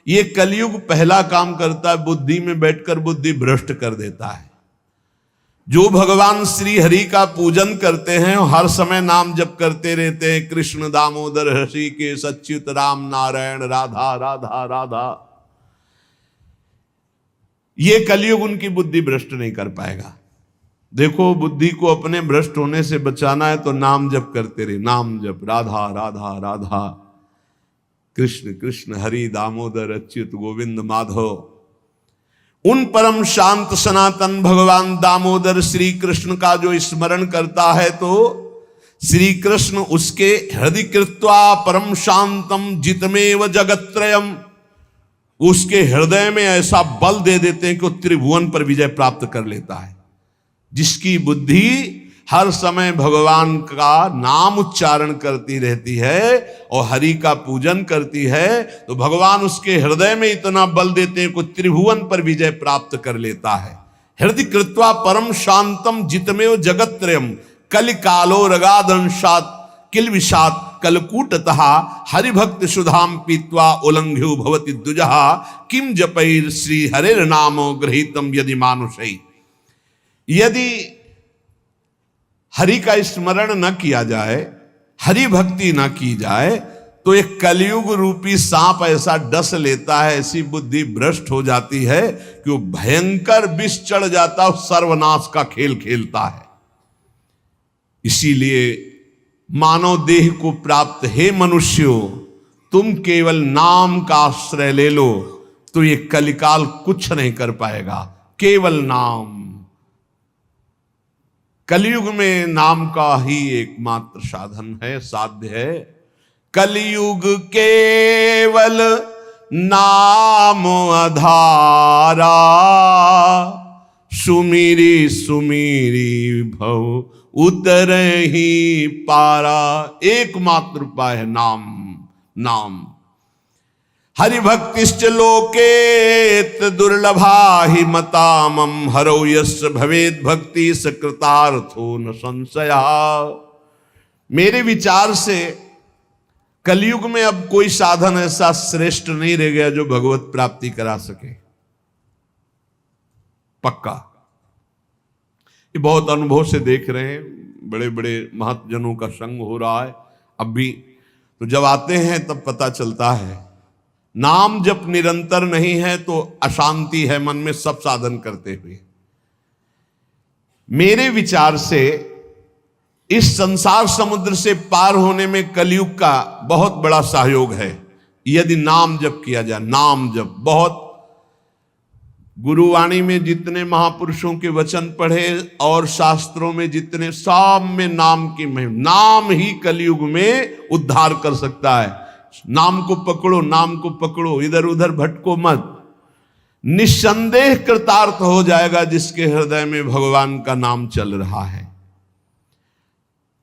ये कलयुग पहला काम करता है, बुद्धि में बैठकर बुद्धि भ्रष्ट कर देता है। जो भगवान श्री हरि का पूजन करते हैं, हर समय नाम जप करते रहते हैं, कृष्ण दामोदर ऋषिकेश अच्युत राम नारायण राधा राधा राधा, ये कलयुग उनकी बुद्धि भ्रष्ट नहीं कर पाएगा। देखो, बुद्धि को अपने भ्रष्ट होने से बचाना है तो नाम जप करते रहे, नाम जप, राधा राधा राधा, कृष्ण कृष्ण हरि दामोदर अच्युत गोविंद माधव। उन परम शांत सनातन भगवान दामोदर श्री कृष्ण का जो स्मरण करता है तो श्री कृष्ण उसके हृदय कृत्वा परम शांतम जितमेव जगत्त्रयम, उसके हृदय में ऐसा बल दे देते हैं कि वो त्रिभुवन पर विजय प्राप्त कर लेता है। जिसकी बुद्धि हर समय भगवान का नाम उच्चारण करती रहती है और हरि का पूजन करती है, तो भगवान उसके हृदय में इतना बल देते हैं कि त्रिभुवन पर विजय प्राप्त कर लेता है। हृदय कृत्वा परम शांतम जितमेव जगत्त्रयम कलि कालो रगादंशात किल विषात कलकूटतः हरिभक्त सुधाम पीत्वा उल्लंघ्यो भवति द्विजः किम जपैर श्री हरेर नामो गृहीतम यदि मानुषै। यदि हरि का स्मरण न किया जाए, हरि भक्ति न की जाए, तो एक कलयुग रूपी सांप ऐसा डस लेता है, ऐसी बुद्धि भ्रष्ट हो जाती है कि वो भयंकर विष चढ़ जाता है, सर्वनाश का खेल खेलता है। इसीलिए मानव देह को प्राप्त हे मनुष्यों, तुम केवल नाम का आश्रय ले लो तो ये कलिकाल कुछ नहीं कर पाएगा। केवल नाम, कलयुग में नाम का ही एकमात्र साधन है, साध्य है। कलयुग केवल नाम आधारा, सुमिरी सुमिरी भव उतर ही पारा। एकमात्र उपाय है नाम, नाम। हरिभक्तिश्च लोकेत दुर्लभा ही मतामम, हरौ यस्य भवेद भक्ति सकृतार्थो न संशया। मेरे विचार से कलयुग में अब कोई साधन ऐसा श्रेष्ठ नहीं रह गया जो भगवत प्राप्ति करा सके। पक्का, ये बहुत अनुभव से देख रहे हैं, बड़े बड़े महत्जनों का संग हो रहा है अब भी। तो जब आते हैं तब पता चलता है नाम जब निरंतर नहीं है तो अशांति है मन में, सब साधन करते हुए। मेरे विचार से इस संसार समुद्र से पार होने में कलयुग का बहुत बड़ा सहयोग है, यदि नाम जप किया जाए। नाम जप बहुत, गुरुवाणी में जितने महापुरुषों के वचन पढ़े और शास्त्रों में जितने, सब में नाम की महिमा। नाम ही कलयुग में उद्धार कर सकता है। नाम को पकड़ो, नाम को पकड़ो, इधर उधर भटको मत। निस्संदेह कृतार्थ हो जाएगा जिसके हृदय में भगवान का नाम चल रहा है।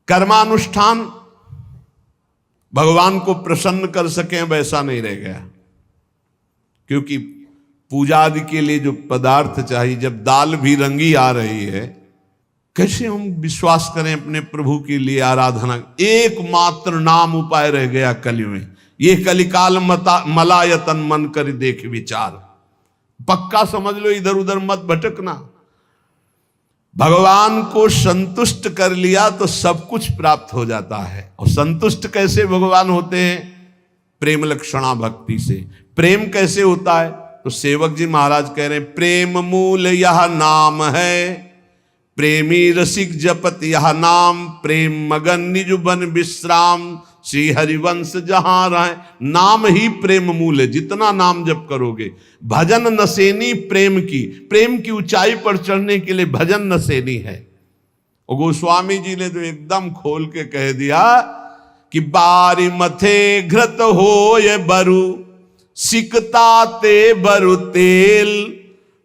कर्मानुष्ठान भगवान को प्रसन्न कर सके वैसा नहीं रह गया, क्योंकि पूजा आदि के लिए जो पदार्थ चाहिए, जब दाल भी रंगी आ रही है, कैसे हम विश्वास करें अपने प्रभु के लिए आराधना। एकमात्र नाम उपाय रह गया कलयुग में। ये कलिकाल मलायतन मन कर देख विचार, पक्का समझ लो, इधर उधर मत भटकना। भगवान को संतुष्ट कर लिया तो सब कुछ प्राप्त हो जाता है। और संतुष्ट कैसे भगवान होते हैं? प्रेम लक्षणा भक्ति से। प्रेम कैसे होता है? तो सेवक जी महाराज कह रहे हैं, प्रेम मूल यह नाम है, प्रेमी रसिक जपत यह नाम, प्रेम मगन निज बन विश्राम, श्री हरिवंश जहां रहे। नाम ही प्रेम मूल है। जितना नाम जप करोगे, भजन नसेनी प्रेम की ऊंचाई पर चढ़ने के लिए भजन नसेनी है। और गोस्वामी जी ने तो एकदम खोल के कह दिया कि बारी मथे घृत हो ये बरु, सिकता ते बरु तेल,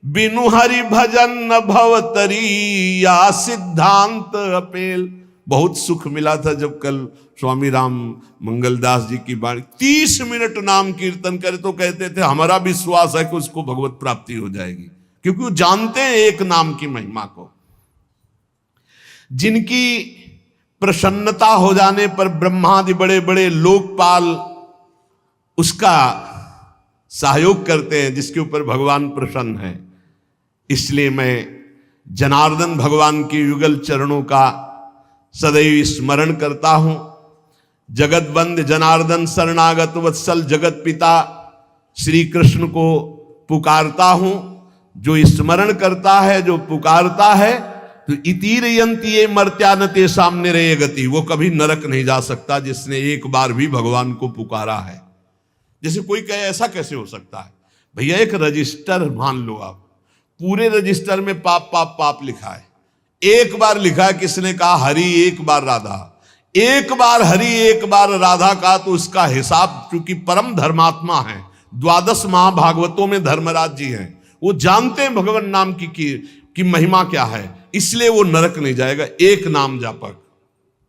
बिनु हरि भजन न भवतरी, या सिद्धांत अपेल। बहुत सुख मिला था जब कल स्वामी राम मंगलदास जी की बाणी 30 मिनट नाम कीर्तन करे तो कहते थे हमारा विश्वास है कि उसको भगवत प्राप्ति हो जाएगी, क्योंकि वो जानते हैं एक नाम की महिमा को। जिनकी प्रसन्नता हो जाने पर ब्रह्मादि बड़े बड़े लोकपाल उसका सहयोग करते हैं, जिसके ऊपर भगवान प्रसन्न है। इसलिए मैं जनार्दन भगवान के युगल चरणों का सदैव स्मरण करता हूं। जगत बंद जनार्दन शरणागत वत्सल जगत पिता श्री कृष्ण को पुकारता हूं। जो स्मरण करता है, जो पुकारता है, तो इतीरयंती ये मर्त्यानते सामने रहे गति, वो कभी नरक नहीं जा सकता जिसने एक बार भी भगवान को पुकारा है। जैसे कोई कहे ऐसा कैसे हो सकता है? भैया एक रजिस्टर मान लो आप, पूरे रजिस्टर में पाप पाप पाप लिखा है। एक बार लिखा है, किसने कहा हरि एक बार राधा, एक बार हरि एक बार राधा का, तो उसका हिसाब, चूंकि परम धर्मात्मा है, 12 महाभागवतों में धर्मराज जी हैं, वो जानते हैं भगवान नाम की महिमा क्या है, इसलिए वो नरक नहीं जाएगा। एक नाम जापक,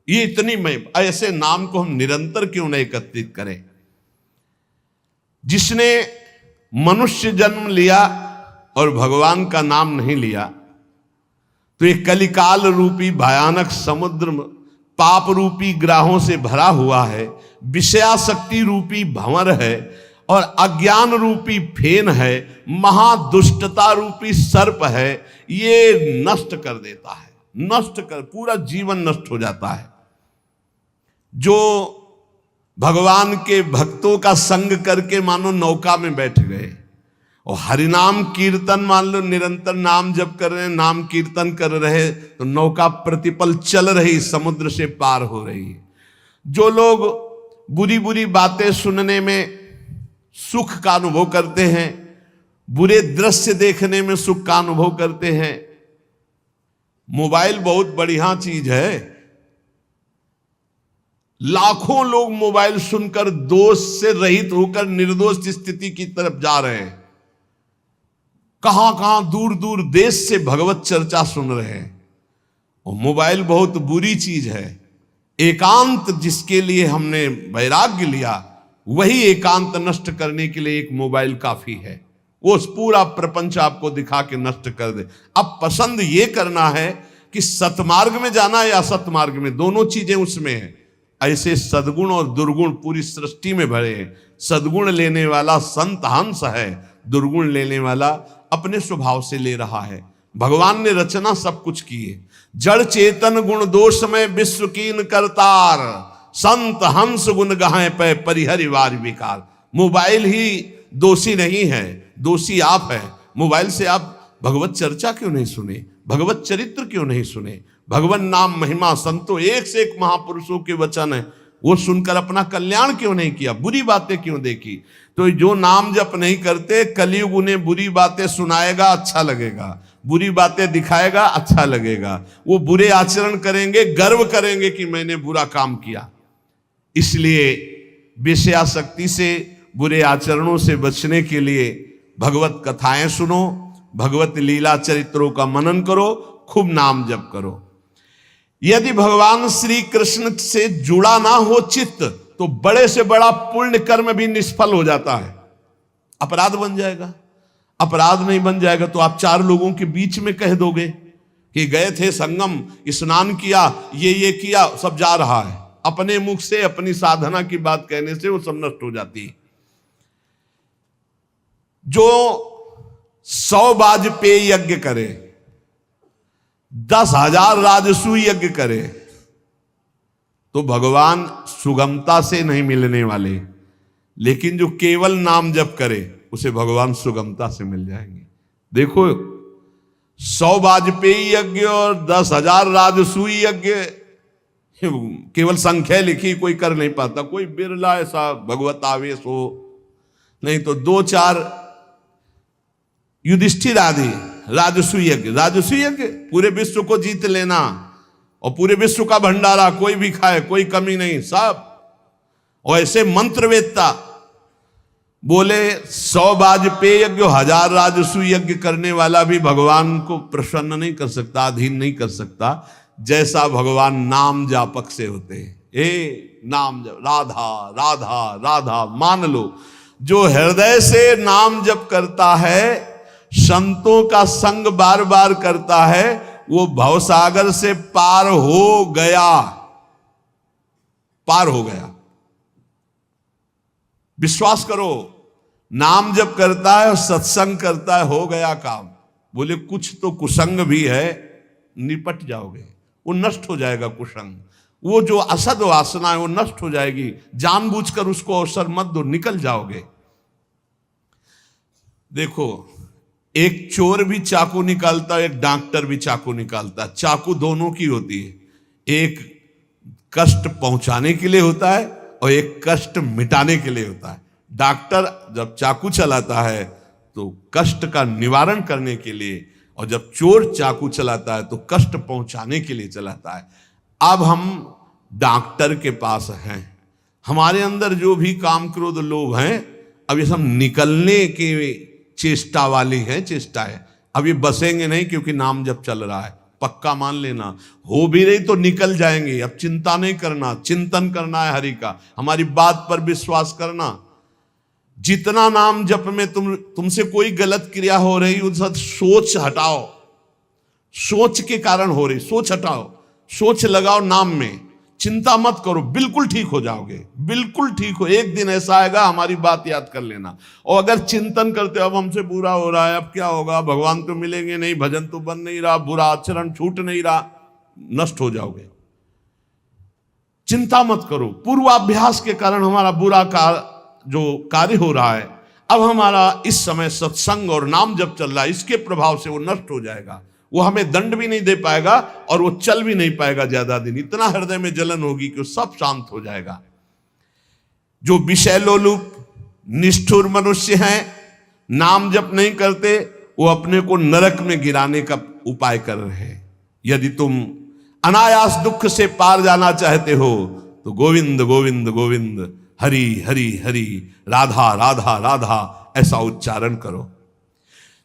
ये इतनी महिमा, ऐसे नाम को हम निरंतर क्यों नहीं एकत्रित करें? जिसने मनुष्य जन्म लिया और भगवान का नाम नहीं लिया, तो ये कलिकाल रूपी भयानक समुद्र पाप रूपी ग्राहों से भरा हुआ है, विषयाशक्ति रूपी भंवर है, और अज्ञान रूपी फेन है, महादुष्टता रूपी सर्प है। ये नष्ट कर देता है, नष्ट कर, पूरा जीवन नष्ट हो जाता है। जो भगवान के भक्तों का संग करके मानो नौका में बैठ गए और हरिनाम कीर्तन, मान लो निरंतर नाम जप कर रहे हैं, नाम कीर्तन कर रहे, तो नौका प्रतिपल चल रही, समुद्र से पार हो रही है। जो लोग बुरी बुरी बातें सुनने में सुख का अनुभव करते हैं, बुरे दृश्य देखने में सुख का अनुभव करते हैं, मोबाइल बहुत बढ़िया चीज है। लाखों लोग मोबाइल सुनकर दोष से रहित होकर निर्दोष स्थिति की तरफ जा रहे हैं। कहां कहां दूर दूर देश से भगवत चर्चा सुन रहे हैं। और मोबाइल बहुत बुरी चीज है। एकांत जिसके लिए हमने वैराग्य लिया, वही एकांत नष्ट करने के लिए एक मोबाइल काफी है। वो पूरा प्रपंच आपको दिखा के नष्ट कर दे। अब पसंद ये करना है कि सतमार्ग में जाना है या असतमार्ग में, दोनों चीजें उसमें है। ऐसे सद्गुण और दुर्गुण पूरी सृष्टि में भरे हैं। सद्गुण लेने वाला संत हंस है, दुर्गुण लेने वाला अपने स्वभाव से ले रहा है। भगवान ने रचना सब कुछ की है। जड़ चेतन गुण दोष में विश्व कीन करतार, संत हंस गुण गहाए पे परिहरि वार विकार। मोबाइल ही दोषी नहीं है, दोषी आप है। मोबाइल से आप भगवत चर्चा क्यों नहीं सुने, भगवत चरित्र क्यों नहीं सुने, भगवान नाम महिमा संतों एक से एक महापुरुषों के वचन है, वो सुनकर अपना कल्याण क्यों नहीं किया, बुरी बातें क्यों देखी? तो जो नाम जप नहीं करते, कलयुग उन्हें बुरी बातें सुनाएगा, अच्छा लगेगा, बुरी बातें दिखाएगा, अच्छा लगेगा। वो बुरे आचरण करेंगे, गर्व करेंगे कि मैंने बुरा काम किया। इसलिए विषयाशक्ति से, बुरे आचरणों से बचने के लिए भगवत कथाएं सुनो, भगवत लीला चरित्रों का मनन करो, खूब नाम जप करो। यदि भगवान श्री कृष्ण से जुड़ा ना हो चित्त, तो बड़े से बड़ा पुण्य कर्म भी निष्फल हो जाता है, अपराध बन जाएगा। अपराध नहीं बन जाएगा तो आप 4 लोगों के बीच में कह दोगे कि गए थे संगम, स्नान किया, ये किया, सब जा रहा है। अपने मुख से अपनी साधना की बात कहने से वो सब नष्ट हो जाती है। जो 100 वाजपेयी यज्ञ करे, 10,000 राजसू यज्ञ करे, तो भगवान सुगमता से नहीं मिलने वाले। लेकिन जो केवल नाम जप करे, उसे भगवान सुगमता से मिल जाएंगे। देखो 100 वाजपेयी यज्ञ और 10,000 राजसूय यज्ञ, केवल संख्या लिखी, कोई कर नहीं पाता। कोई बिरला ऐसा भगवत आवेश हो, नहीं तो 2-4 युधिष्ठिर आदि राजसूय यज्ञ। राजसूय यज्ञ पूरे विश्व को जीत लेना और पूरे विश्व का भंडारा, कोई भी खाए, कोई कमी नहीं, सब। और ऐसे मंत्रवेत्ता बोले 100 वाजपेयी यज्ञ, 1000 राजसूय यज्ञ करने वाला भी भगवान को प्रसन्न नहीं कर सकता, अधीन नहीं कर सकता, जैसा भगवान नाम जापक से होते हैं। नाम जप, राधा राधा राधा, मान लो जो हृदय से नाम जप करता है, संतों का संग बार बार करता है, वो भवसागर से पार हो गया, पार हो गया। विश्वास करो, नाम जप करता है और सत्संग करता है, हो गया काम। बोले कुछ तो कुसंग भी है, निपट जाओगे, वो नष्ट हो जाएगा कुसंग। वो जो असद वासना है वो नष्ट हो जाएगी, जानबूझकर उसको अवसर मत दो, निकल जाओगे। देखो, एक चोर भी चाकू निकालता है, एक डॉक्टर भी चाकू निकालता है। चाकू दोनों की होती है, एक कष्ट पहुंचाने के लिए होता है और एक कष्ट मिटाने के लिए होता है। डॉक्टर जब चाकू चलाता है तो कष्ट का निवारण करने के लिए, और जब चोर चाकू चलाता है तो कष्ट पहुंचाने के लिए चलाता है। अब हम डॉक्टर के पास हैं, हमारे अंदर जो भी काम क्रोध लोभ हैं, अब ये सब निकलने की चेष्टा वाली है, चेष्टा है। अब ये बसेंगे नहीं, क्योंकि नाम जब चल रहा है, पक्का मान लेना। हो भी रही तो निकल जाएंगे। अब चिंता नहीं करना, चिंतन करना है हरि का, हमारी बात पर विश्वास करना। जितना नाम जप में तुमसे कोई गलत क्रिया हो रही, उस सोच हटाओ, सोच के कारण हो रही, सोच हटाओ, सोच लगाओ नाम में, चिंता मत करो, बिल्कुल ठीक हो जाओगे, बिल्कुल ठीक हो। एक दिन ऐसा आएगा, हमारी बात याद कर लेना। और अगर चिंतन करते अब हमसे बुरा हो रहा है, अब क्या होगा, भगवान तो मिलेंगे नहीं, भजन तो बन नहीं रहा, बुरा आचरण छूट नहीं रहा, नष्ट हो जाओगे। चिंता मत करो, पूर्वाभ्यास के कारण हमारा बुरा जो कार्य हो रहा है, अब हमारा इस समय सत्संग और नाम जब चल रहा है, इसके प्रभाव से वो नष्ट हो जाएगा। वो हमें दंड भी नहीं दे पाएगा और वो चल भी नहीं पाएगा ज्यादा दिन। इतना हृदय में जलन होगी कि वो सब शांत हो जाएगा। जो विषय लोलुप निष्ठुर मनुष्य हैं, नाम जप नहीं करते, वो अपने को नरक में गिराने का उपाय कर रहे हैं। यदि तुम अनायास दुख से पार जाना चाहते हो तो गोविंद गोविंद गोविंद, हरि हरि हरि, राधा राधा राधा, ऐसा उच्चारण करो।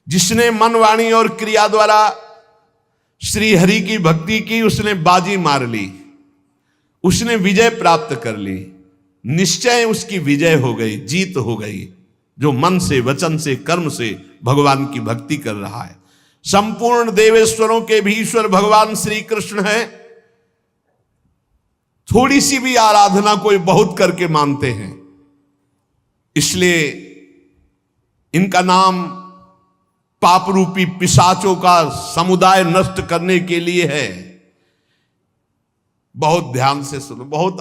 जिसने मन वाणी और क्रिया द्वारा श्री हरि की भक्ति की, उसने बाजी मार ली, उसने विजय प्राप्त कर ली। निश्चय उसकी विजय हो गई, जीत हो गई। जो मन से, वचन से, कर्म से भगवान की भक्ति कर रहा है। संपूर्ण देवेश्वरों के भी ईश्वर भगवान श्री कृष्ण है। थोड़ी सी भी आराधना कोई बहुत करके मानते हैं, इसलिए इनका नाम पाप रूपी पिशाचों का समुदाय नष्ट करने के लिए है। बहुत ध्यान से सुनो, बहुत,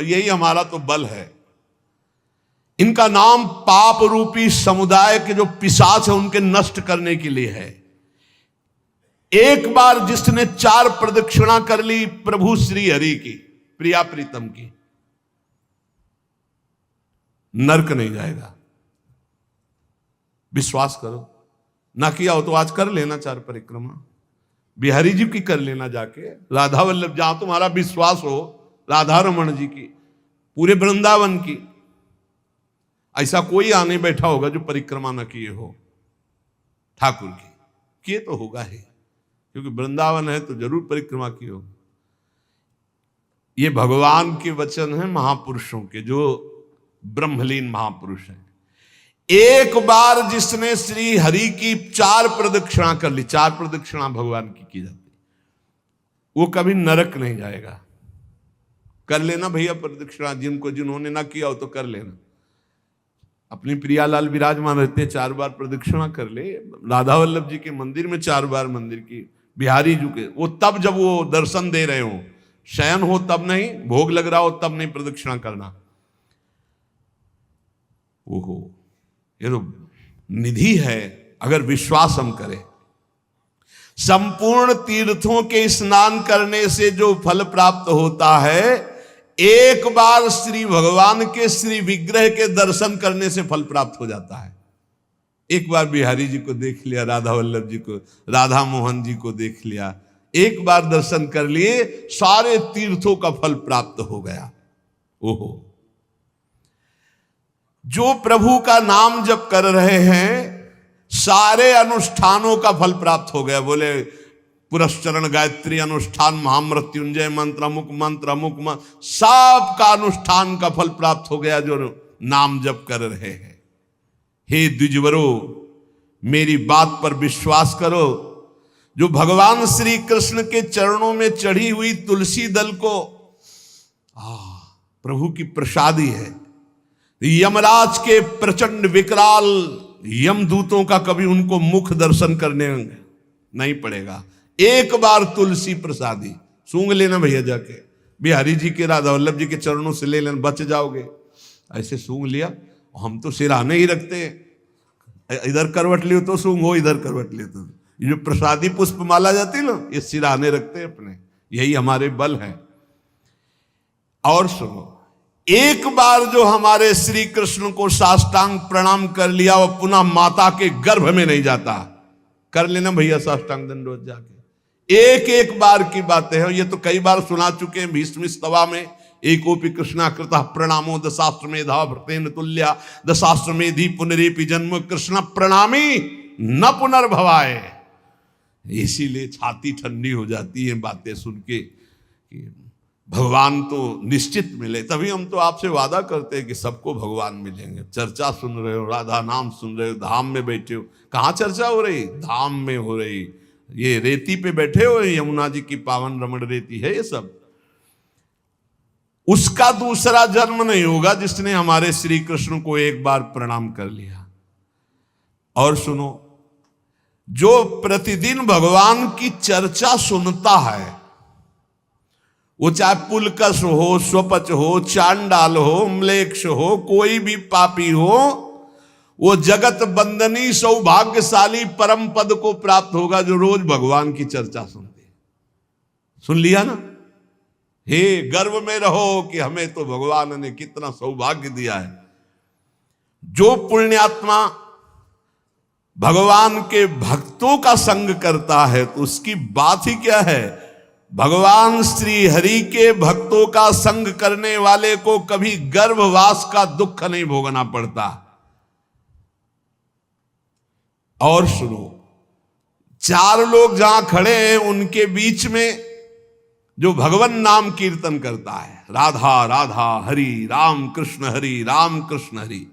यही हमारा तो बल है। इनका नाम पाप रूपी समुदाय के जो पिशाच है उनके नष्ट करने के लिए है। एक बार जिसने 4 प्रदक्षिणा कर ली प्रभु श्री हरि की, प्रिया प्रीतम की, नरक नहीं जाएगा। विश्वास करो, ना किया हो तो आज कर लेना 4 परिक्रमा, बिहारी जी की कर लेना जाके, राधा वल्लभ, जहां तुम्हारा विश्वास हो, राधा रमन जी की, पूरे वृंदावन की। ऐसा कोई आने बैठा होगा जो परिक्रमा न किए हो ठाकुर की, किए तो होगा ही, क्योंकि वृंदावन है तो जरूर परिक्रमा की हो। ये भगवान के वचन हैं महापुरुषों के, जो ब्रह्मलीन महापुरुष हैं। एक बार जिसने श्री हरि की 4 प्रदक्षिणा कर ली, 4 प्रदक्षिणा भगवान की जाती, वो कभी नरक नहीं जाएगा। कर लेना भैया प्रदक्षिणा, जिन्होंने ना किया हो तो कर लेना। अपनी प्रियालाल विराजमान रहते हैं, 4 बार प्रदक्षिणा कर ले। राधा वल्लभ जी के मंदिर में 4 बार मंदिर की, बिहारी जी के, वो तब जब वो दर्शन दे रहे हो, शयन हो तब नहीं, भोग लग रहा हो तब नहीं प्रदक्षिणा करना। ओहो, ये तो निधि है अगर विश्वास हम करें। संपूर्ण तीर्थों के स्नान करने से जो फल प्राप्त होता है, एक बार श्री भगवान के श्री विग्रह के दर्शन करने से फल प्राप्त हो जाता है। एक बार बिहारी जी को देख लिया, राधा वल्लभ जी को, राधा मोहन जी को देख लिया, एक बार दर्शन कर लिए, सारे तीर्थों का फल प्राप्त हो गया। ओहो, जो प्रभु का नाम जप कर रहे हैं, सारे अनुष्ठानों का फल प्राप्त हो गया। बोले पुरस्चरण, गायत्री अनुष्ठान, महामृत्युंजय मंत्र, अमुक मंत्र, अमुक मंत्र, सब का अनुष्ठान का फल प्राप्त हो गया जो नाम जप कर रहे हैं। हे द्विजवरो, मेरी बात पर विश्वास करो। जो भगवान श्री कृष्ण के चरणों में चढ़ी हुई तुलसी दल को प्रभु की प्रसादी है। यमराज के प्रचंड विकराल यमदूतों का कभी उनको मुख दर्शन करने नहीं पड़ेगा। एक बार तुलसी प्रसादी सूंघ लेना भैया, जाके बिहारी जी के, राधा वल्लभ जी के चरणों से ले लेना, बच जाओगे। ऐसे सूंघ लिया, हम तो सिराने ही रखते हैं, इधर करवट लियो तो सूंघो, इधर करवट लियो तो। ये जो प्रसादी पुष्प माला जाती है ना, ये सिराने रखते हैं अपने, यही हमारे बल है। और सुनो, एक बार जो हमारे श्री कृष्ण को साष्टांग प्रणाम कर लिया, वो पुनः माता के गर्भ में नहीं जाता। कर लेना भैया साष्टांग दंडवत जाके, एक एक बार की बातें हैं। ये तो कई बार सुना चुके हैं भीष्म स्तवा में, एकोपि कृष्णा कृतः प्रणामो दशाश्वमेधा भृतेन तुल्या दशाश्वमेधि पुनरेपि जन्म कृष्ण प्रणामी न पुनर्भवाए। इसीलिए छाती ठंडी हो जाती है बातें सुन के कि भगवान तो निश्चित मिले। तभी हम तो आपसे वादा करते हैं कि सबको भगवान मिलेंगे। चर्चा सुन रहे हो, राधा नाम सुन रहे हो, धाम में बैठे हो। कहाँ चर्चा हो रही? धाम में हो रही। ये रेती पे बैठे हो, यमुना जी की पावन रमण रेती है ये सब। उसका दूसरा जन्म नहीं होगा जिसने हमारे श्री कृष्ण को एक बार प्रणाम कर लिया। और सुनो, जो प्रतिदिन भगवान की चर्चा सुनता है, वो चाहे पुलकस हो, स्वपच हो, चांडाल हो, म्लेच्छ हो, कोई भी पापी हो, वो जगत बंदनी सौभाग्यशाली परम पद को प्राप्त होगा जो रोज भगवान की चर्चा सुनते। सुन लिया ना? हे गर्व में रहो कि हमें तो भगवान ने कितना सौभाग्य दिया है। जो पुण्यात्मा भगवान के भक्तों का संग करता है तो उसकी बात ही क्या है। भगवान श्री हरि के भक्तों का संग करने वाले को कभी गर्भवास का दुख नहीं भोगना पड़ता। और सुनो, चार लोग जहां खड़े हैं उनके बीच में जो भगवान नाम कीर्तन करता है, राधा राधा हरि राम कृष्ण हरि राम कृष्ण हरि,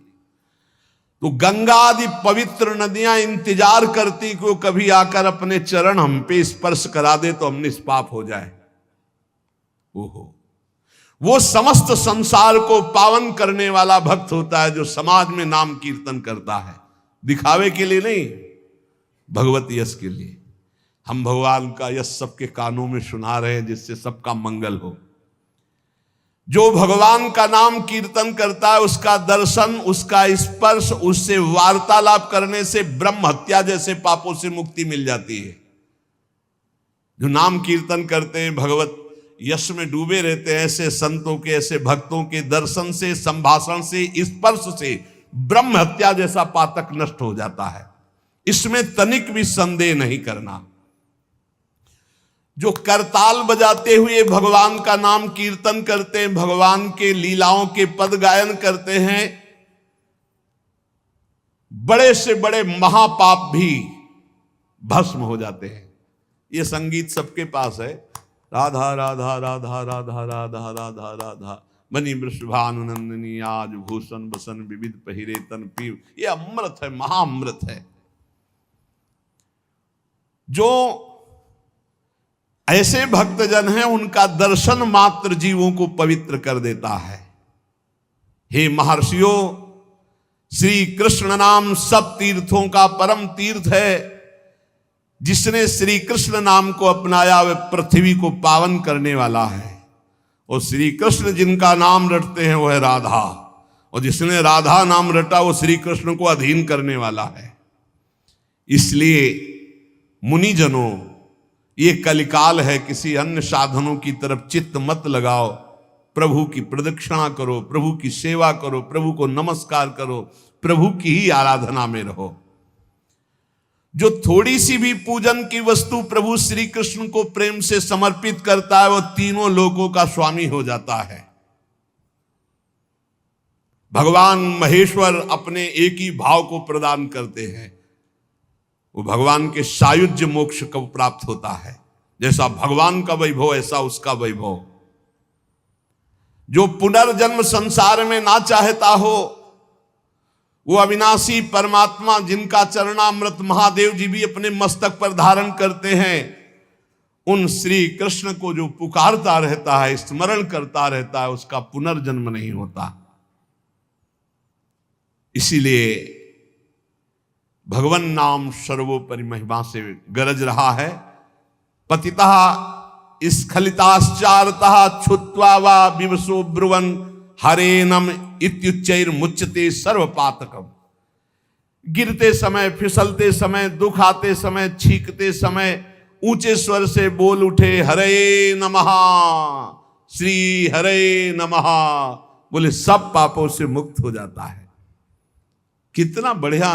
तो गंगा आदि पवित्र नदियां इंतजार करती कि वो कभी आकर अपने चरण हम पे स्पर्श करा दे तो हम निष्पाप हो जाए। ओहो, वो समस्त संसार को पावन करने वाला भक्त होता है जो समाज में नाम कीर्तन करता है, दिखावे के लिए नहीं, भगवत यश के लिए। हम भगवान का यश सबके कानों में सुना रहे हैं जिससे सबका मंगल हो। जो भगवान का नाम कीर्तन करता है उसका दर्शन, उसका स्पर्श, उससे वार्तालाप करने से ब्रह्म हत्या जैसे पापों से मुक्ति मिल जाती है। जो नाम कीर्तन करते हैं, भगवत यश में डूबे रहते हैं, ऐसे संतों के, ऐसे भक्तों के दर्शन से, संभाषण से, स्पर्श से ब्रह्म हत्या जैसा पातक नष्ट हो जाता है। इसमें तनिक भी संदेह नहीं करना। जो करताल बजाते हुए भगवान का नाम कीर्तन करते हैं, भगवान के लीलाओं के पद गायन करते हैं, बड़े से बड़े महापाप भी भस्म हो जाते हैं। ये संगीत सबके पास है, राधा राधा राधा राधा राधा राधा राधा मणि वृषभानुनंदिनी आज भूषण बसन विविध पहिरे तन पीव। ये अमृत है, महाअमृत है। जो ऐसे भक्तजन हैं उनका दर्शन मात्र जीवों को पवित्र कर देता है। हे महर्षियों, श्री कृष्ण नाम सब तीर्थों का परम तीर्थ है। जिसने श्री कृष्ण नाम को अपनाया वह पृथ्वी को पावन करने वाला है। और श्री कृष्ण जिनका नाम रटते हैं वह राधा, और जिसने राधा नाम रटा वो श्री कृष्ण को अधीन करने वाला है। इसलिए मुनिजनों, ये कलिकाल है, किसी अन्य साधनों की तरफ चित्त मत लगाओ। प्रभु की प्रदक्षिणा करो, प्रभु की सेवा करो, प्रभु को नमस्कार करो, प्रभु की ही आराधना में रहो। जो थोड़ी सी भी पूजन की वस्तु प्रभु श्री कृष्ण को प्रेम से समर्पित करता है वो तीनों लोकों का स्वामी हो जाता है। भगवान महेश्वर अपने एक ही भाव को प्रदान करते हैं, वो भगवान के सायुज्य मोक्ष को प्राप्त होता है। जैसा भगवान का वैभव ऐसा उसका वैभव। जो पुनर्जन्म संसार में ना चाहता हो, वो अविनाशी परमात्मा जिनका चरणामृत महादेव जी भी अपने मस्तक पर धारण करते हैं, उन श्री कृष्ण को जो पुकारता रहता है, स्मरण करता रहता है, उसका पुनर्जन्म नहीं होता। इसीलिए भगवन नाम सर्वोपरि महिमा से गरज रहा है। पतितः स्खलिताश्चारतः छुत्वा वा विवशो ब्रुवन् हरेनम इत्युच्चैर मुच्यते सर्वपातकम। गिरते समय, फिसलते समय, दुख आते समय, छींकते समय ऊंचे स्वर से बोल उठे हरे नमः, श्री हरे नमः, बोले सब पापों से मुक्त हो जाता है। कितना बढ़िया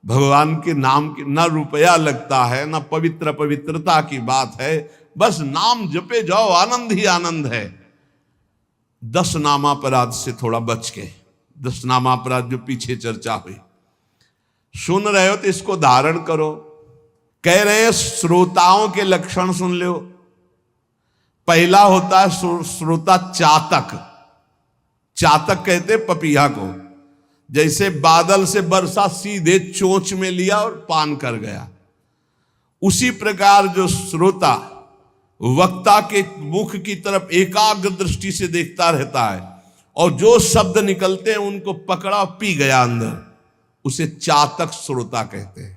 भगवान के नाम की ना रुपया लगता है, ना पवित्रता की बात है, बस नाम जपे जाओ, आनंद ही आनंद है। 10 नामापराध से थोड़ा बच के, 10 नामापराध जो पीछे चर्चा हुई, सुन रहे हो तो इसको धारण करो। कह रहे हैं श्रोताओं के लक्षण सुन लो। पहला होता है श्रोता चातक। चातक कहते पपीहा को, जैसे बादल से वर्षा सीधे चोंच में लिया और पान कर गया, उसी प्रकार जो श्रोता वक्ता के मुख की तरफ एकाग्र दृष्टि से देखता रहता है और जो शब्द निकलते हैं उनको पकड़ा पी गया अंदर, उसे चातक श्रोता कहते हैं।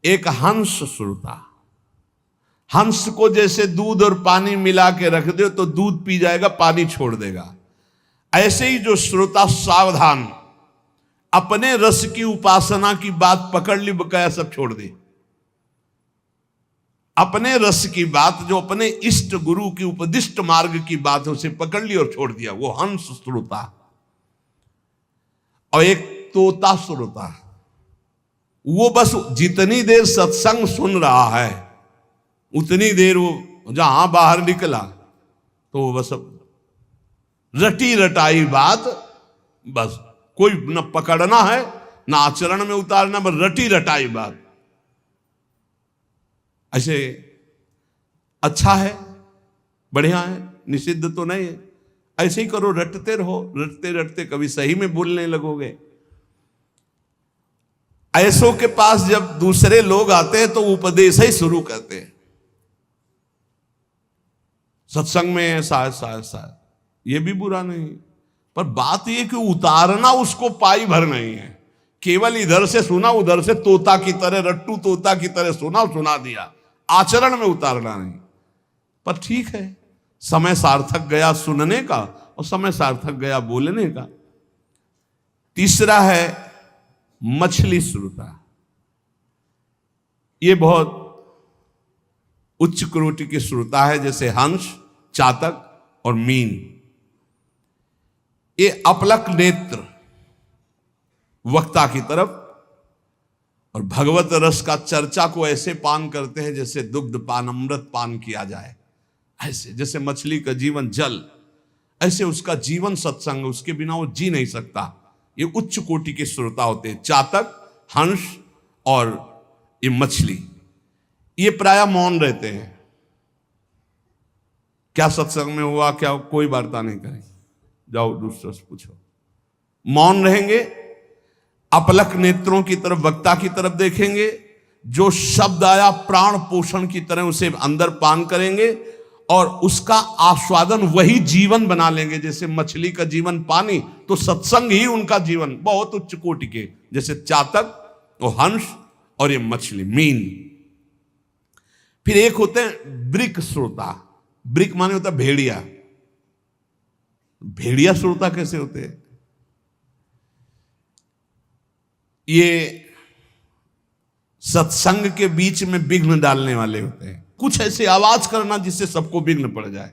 एक हंस श्रोता, हंस को जैसे दूध और पानी मिला के रख दो तो दूध पी जाएगा, पानी छोड़ देगा। ऐसे ही जो श्रोता सावधान, अपने रस की उपासना की बात पकड़ ली, बकाया सब छोड़ दे। अपने रस की बात, जो अपने इष्ट गुरु की उपदिष्ट मार्ग की बात है, उसे पकड़ ली और छोड़ दिया, वो हंस श्रोता। और एक तोता श्रोता, वो बस जितनी देर सत्संग सुन रहा है उतनी देर वो जहां बाहर निकला तो वो बस रटी रटाई बात, बस कोई न पकड़ना है ना आचरण में उतारना, बस रटी रटाई बात। ऐसे अच्छा है, बढ़िया है, निषिद्ध तो नहीं है। ऐसे ही करो, रटते रहो, रटते रटते कभी सही में बोलने लगोगे। ऐसों के पास जब दूसरे लोग आते हैं तो उपदेश ही शुरू करते हैं। सत्संग में ऐसा ये भी बुरा नहीं, पर बात यह कि उतारना उसको पाई भर नहीं है। केवल इधर से सुना, उधर से तोता की तरह, रट्टू तोता की तरह सुना दिया, आचरण में उतारना नहीं। पर ठीक है, समय सार्थक गया सुनने का और समय सार्थक गया बोलने का। तीसरा है मछली श्रोता। ये बहुत उच्च कोटि की श्रोता है, जैसे हंस, चातक और मीन। ये अपलक नेत्र वक्ता की तरफ और भगवत रस का चर्चा को ऐसे पान करते हैं जैसे दुग्ध पान, अमृत पान किया जाए। ऐसे जैसे मछली का जीवन जल, ऐसे उसका जीवन सत्संग, उसके बिना वो जी नहीं सकता। ये उच्च कोटि के श्रोता होते हैं, चातक, हंस और ये मछली। ये प्राय मौन रहते हैं। क्या सत्संग में हुआ, क्या कोई वार्ता नहीं करेंगे, जाओ दूसरा से पूछो, मौन रहेंगे। अपलक नेत्रों की तरफ, वक्ता की तरफ देखेंगे। जो शब्द आया प्राण पोषण की तरह उसे अंदर पान करेंगे और उसका आस्वादन वही जीवन बना लेंगे। जैसे मछली का जीवन पानी, तो सत्संग ही उनका जीवन। बहुत उच्च कोटि के, जैसे चातक, वो हंस और ये मछली, मीन। फिर एक होते हैं ब्रिक श्रोता। ब्रिक माने होता भेड़िया। भेड़िया श्रोता कैसे होते हैं? ये सत्संग के बीच में विघ्न डालने वाले होते हैं। कुछ ऐसे आवाज करना जिससे सबको विघ्न पड़ जाए।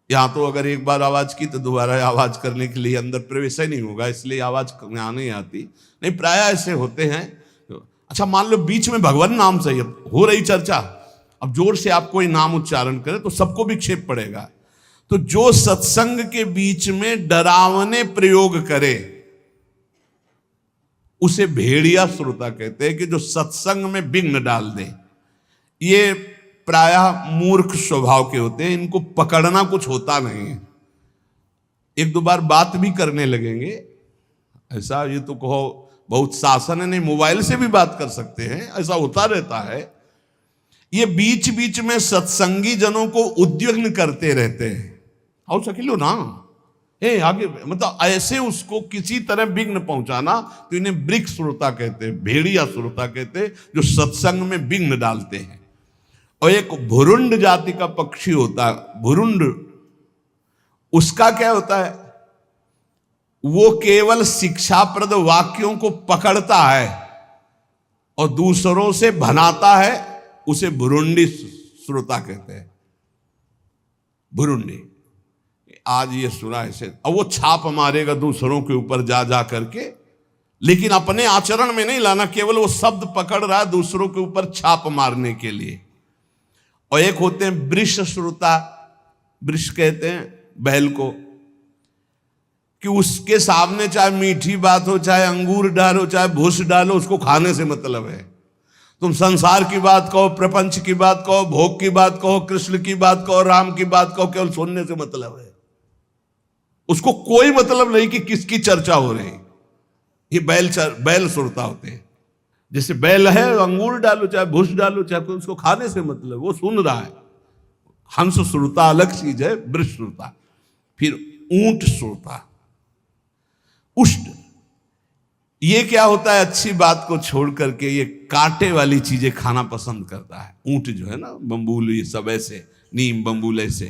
यहां तो अगर एक बार आवाज की तो दोबारा आवाज करने के लिए अंदर प्रवेश ही नहीं होगा, इसलिए आवाज यहां नहीं आती। नहीं, प्राय ऐसे होते हैं। अच्छा, मान लो बीच में भगवान नाम से हो रही चर्चा, अब जोर से आप कोई नाम उच्चारण करे तो सबको विक्षेप पड़ेगा। तो जो सत्संग के बीच में डरावने प्रयोग करे उसे भेड़िया श्रोता कहते हैं, कि जो सत्संग में विघ्न डाल दे। ये प्रायः मूर्ख स्वभाव के होते हैं, इनको पकड़ना कुछ होता नहीं है। एक दो बार बात भी करने लगेंगे, ऐसा ये तो कहो बहुत शासन है, नहीं मोबाइल से भी बात कर सकते हैं, ऐसा होता रहता है। ये बीच बीच में सत्संगी जनों को उद्विग्न करते रहते हैं। आओ सकिलो ना, आगे मतलब ऐसे उसको किसी तरह विघ्न पहुंचाना, तो इन्हें ब्रिक श्रोता कहते हैं, भेड़िया श्रोता कहते हैं, जो सत्संग में विघ्न डालते हैं। और एक भुरुंड जाति का पक्षी होता है, भुरुंड, उसका क्या होता है, वो केवल शिक्षाप्रद वाक्यों को पकड़ता है और दूसरों से भनाता है, उसे भुरुंडी श्रोता कहते हैं। भुरुंडी, आज ये सुना ऐसे, अब वो छाप मारेगा दूसरों के ऊपर जा जा करके, लेकिन अपने आचरण में नहीं लाना, केवल वो शब्द पकड़ रहा है दूसरों के ऊपर छाप मारने के लिए। और एक होते हैं वृष श्रोता, वृष कहते हैं बैल को, कि उसके सामने चाहे मीठी बात हो, चाहे अंगूर डालो, चाहे भूस डालो, उसको खाने से मतलब है। तुम संसार की बात कहो, प्रपंच की बात कहो, भोग की बात कहो, कृष्ण की बात कहो, राम की बात कहो, केवल सुनने से मतलब है। उसको कोई मतलब नहीं कि किसकी चर्चा हो रही। ये बैल सुरता होते हैं। जैसे बैल है, अंगूर डालो चाहे भूस डालो, चाहे उसको खाने से मतलब, वो सुन रहा है। हंस सुरता अलग चीज है, वृष सुरता। फिर ऊंट सुरता, उष्ट, ये क्या होता है, अच्छी बात को छोड़ करके ये कांटे वाली चीजें खाना पसंद करता है। ऊंट जो है ना, बम्बूल, ये सब ऐसे, नीम बम्बूल ऐसे।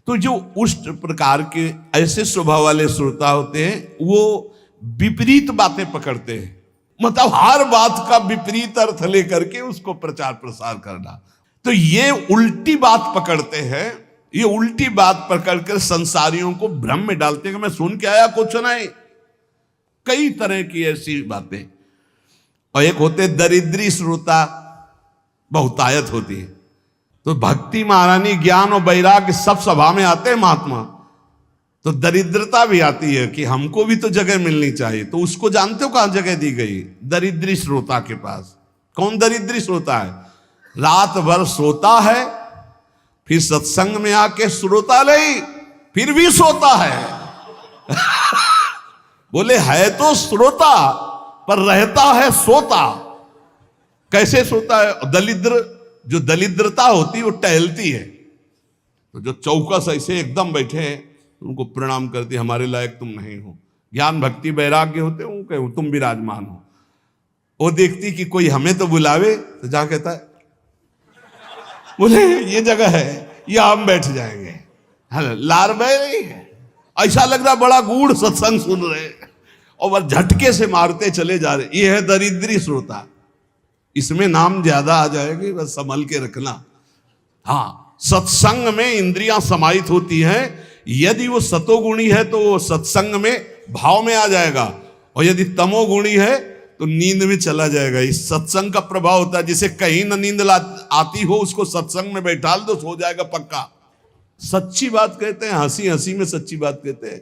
तो जो उष्ट प्रकार के ऐसे स्वभाव वाले श्रोता होते हैं, वो विपरीत बातें पकड़ते हैं, मतलब हर बात का विपरीत अर्थ लेकर के उसको प्रचार प्रसार करना। तो ये उल्टी बात पकड़ते हैं, ये उल्टी बात पकड़कर संसारियों को भ्रम में डालते हैं कि मैं सुन के आया, कुछ नहीं। कई तरह की ऐसी बातें। और एक होते दरिद्री श्रोता, बहुतायत होती है। तो भक्ति महारानी, ज्ञान और वैराग्य सब सभा में आते हैं महात्मा, तो दरिद्रता भी आती है कि हमको भी तो जगह मिलनी चाहिए। तो उसको जानते हो कहां जगह दी गई, दरिद्री श्रोता के पास। कौन दरिद्री श्रोता है, रात भर सोता है, फिर सत्संग में आके श्रोता नहीं, फिर भी सोता है। बोले है तो श्रोता पर रहता है सोता। कैसे सोता है, दलिद्र, जो दलिद्रता होती है वो टहलती है। तो जो चौकस ऐसे एकदम बैठे हैं, उनको प्रणाम करती, हमारे लायक तुम नहीं हो। ज्ञान भक्ति वैराग्य होते हैं, तुम विराजमान हो। वो देखती कि कोई हमें तो बुलावे, तो जा कहता है बोले ये जगह है, या हम बैठ जाएंगे। लार बह रही है, ऐसा लग रहा बड़ा गूढ़ सत्संग सुन रहे, और वह झटके से मारते चले जा रहे। ये है दरिद्री श्रोता। इसमें नाम ज्यादा आ जाएगी, बस संभल के रखना। हाँ, सत्संग में इंद्रियां समाहित होती हैं। यदि वो सतोगुणी है तो वो सत्संग में भाव में आ जाएगा, और यदि तमोगुणी है तो नींद में चला जाएगा। इस सत्संग का प्रभाव होता है। जिसे कहीं न नींद आती हो, उसको सत्संग में बैठाल दो, सो जाएगा पक्का। सच्ची बात कहते हैं, हंसी हंसी में सच्ची बात कहते हैं।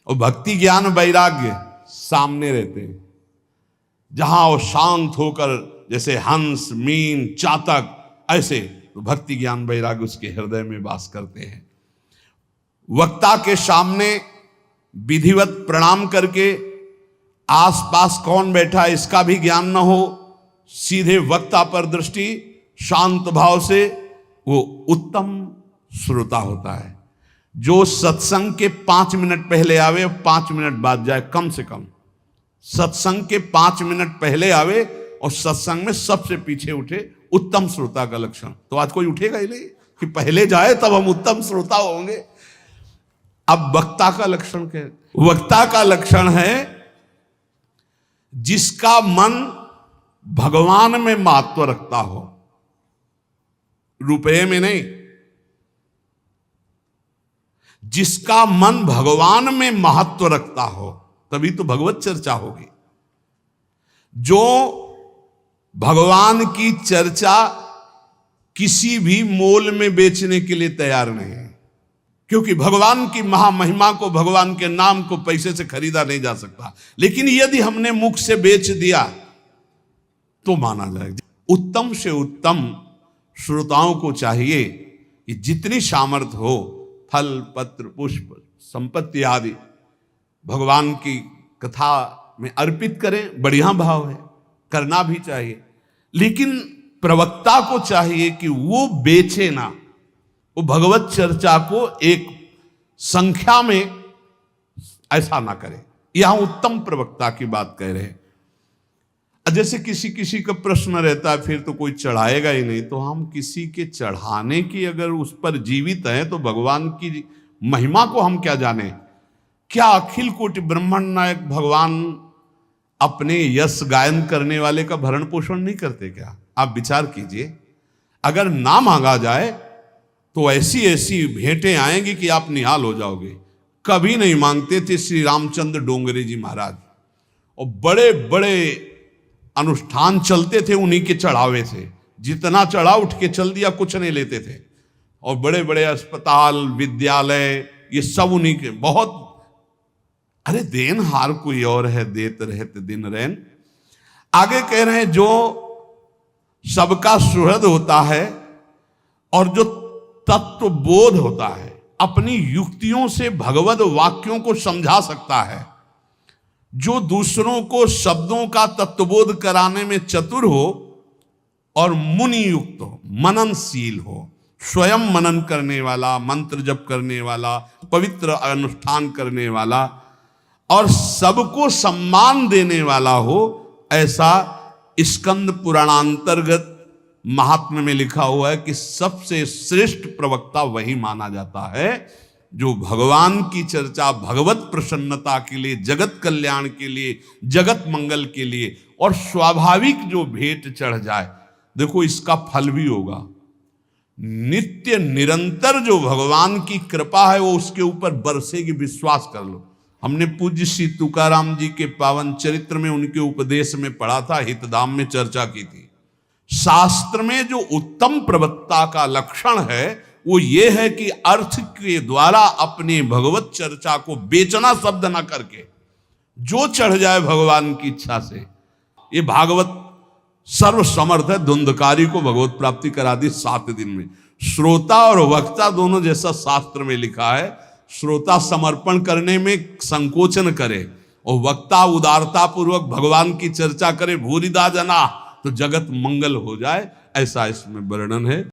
और भक्ति ज्ञान वैराग्य सामने रहते हैं, जहां वो शांत होकर, जैसे हंस, मीन, चातक, ऐसे, तो भक्ति ज्ञान वैराग्य उसके हृदय में वास करते हैं। वक्ता के सामने विधिवत प्रणाम करके, आसपास कौन बैठा है इसका भी ज्ञान न हो, सीधे वक्ता पर दृष्टि, शांत भाव से, वो उत्तम श्रोता होता है। जो सत्संग के 5 मिनट पहले आवे, 5 मिनट बाद जाए, कम से कम सत्संग के 5 मिनट पहले आवे और सत्संग में सबसे पीछे उठे, उत्तम श्रोता का लक्षण। तो आज कोई उठेगा ही नहीं कि पहले जाए तब हम उत्तम श्रोता होंगे। अब वक्ता का लक्षण क्या है? वक्ता का लक्षण है जिसका मन भगवान में महत्व रखता हो, रुपये में नहीं। जिसका मन भगवान में महत्व रखता हो, तभी तो भगवत चर्चा होगी। जो भगवान की चर्चा किसी भी मोल में बेचने के लिए तैयार नहीं है, क्योंकि भगवान की महामहिमा को, भगवान के नाम को पैसे से खरीदा नहीं जा सकता। लेकिन यदि हमने मुख से बेच दिया तो माना जाएगा। उत्तम से उत्तम श्रोताओं को चाहिए कि जितनी सामर्थ्य हो, फल, पत्र, पुष्प, संपत्ति आदि भगवान की कथा में अर्पित करें। बढ़िया भाव है, करना भी चाहिए। लेकिन प्रवक्ता को चाहिए कि वो बेचे ना, वो भगवत चर्चा को एक संख्या में ऐसा ना करे। यहां उत्तम प्रवक्ता की बात कह रहे हैं। जैसे किसी किसी का प्रश्न रहता है फिर तो कोई चढ़ाएगा ही नहीं, तो हम किसी के चढ़ाने की अगर उस पर जीवित हैं तो भगवान की महिमा को हम क्या जाने? क्या अखिल कोटि ब्रह्मांड नायक भगवान अपने यश गायन करने वाले का भरण पोषण नहीं करते क्या? आप विचार कीजिए, अगर ना मांगा जाए तो ऐसी ऐसी भेंटें आएंगी कि आप निहाल हो जाओगे। कभी नहीं मांगते थे श्री रामचंद्र डोंगरे जी महाराज, और बड़े बड़े अनुष्ठान चलते थे उन्हीं के चढ़ावे से। जितना चढ़ा उठ के चल दिया, कुछ नहीं लेते थे। और बड़े बड़े अस्पताल, विद्यालय, ये सब उन्हीं के। बहुत, अरे देन हार कोई और है, देत रहते दिन रैन। आगे कह रहे हैं जो सबका सुहृद होता है और जो तत्व बोध होता है, अपनी युक्तियों से भगवद वाक्यों को समझा सकता है, जो दूसरों को शब्दों का तत्वबोध कराने में चतुर हो और मुनि युक्त हो, मननशील हो, स्वयं मनन करने वाला, मंत्र जप करने वाला, पवित्र अनुष्ठान करने वाला और सबको सम्मान देने वाला हो, ऐसा स्कंद पुराणांतर्गत महात्म्य में लिखा हुआ है कि सबसे श्रेष्ठ प्रवक्ता वही माना जाता है जो भगवान की चर्चा भगवत प्रसन्नता के लिए, जगत कल्याण के लिए, जगत मंगल के लिए और स्वाभाविक जो भेंट चढ़ जाए, देखो इसका फल भी होगा। नित्य निरंतर जो भगवान की कृपा है वो उसके ऊपर बरसेगी, विश्वास कर लो। हमने पूज्य श्री तुकाराम जी के पावन चरित्र में उनके उपदेश में पढ़ा था, हितधाम में चर्चा की थी। शास्त्र में जो उत्तम प्रवक्ता का लक्षण है वो ये है कि अर्थ के द्वारा अपने भगवत चर्चा को बेचना शब्द ना करके जो चढ़ जाए भगवान की इच्छा से। ये भागवत सर्व समर्थ है, धुंधकारी को भगवत प्राप्ति करा दी 7 दिन में। श्रोता और वक्ता दोनों, जैसा शास्त्र में लिखा है, श्रोता समर्पण करने में संकोचन करे और वक्ता उदारता पूर्वक भगवान की चर्चा करे, भूरिदा जना, तो जगत मंगल हो जाए, ऐसा इसमें वर्णन है।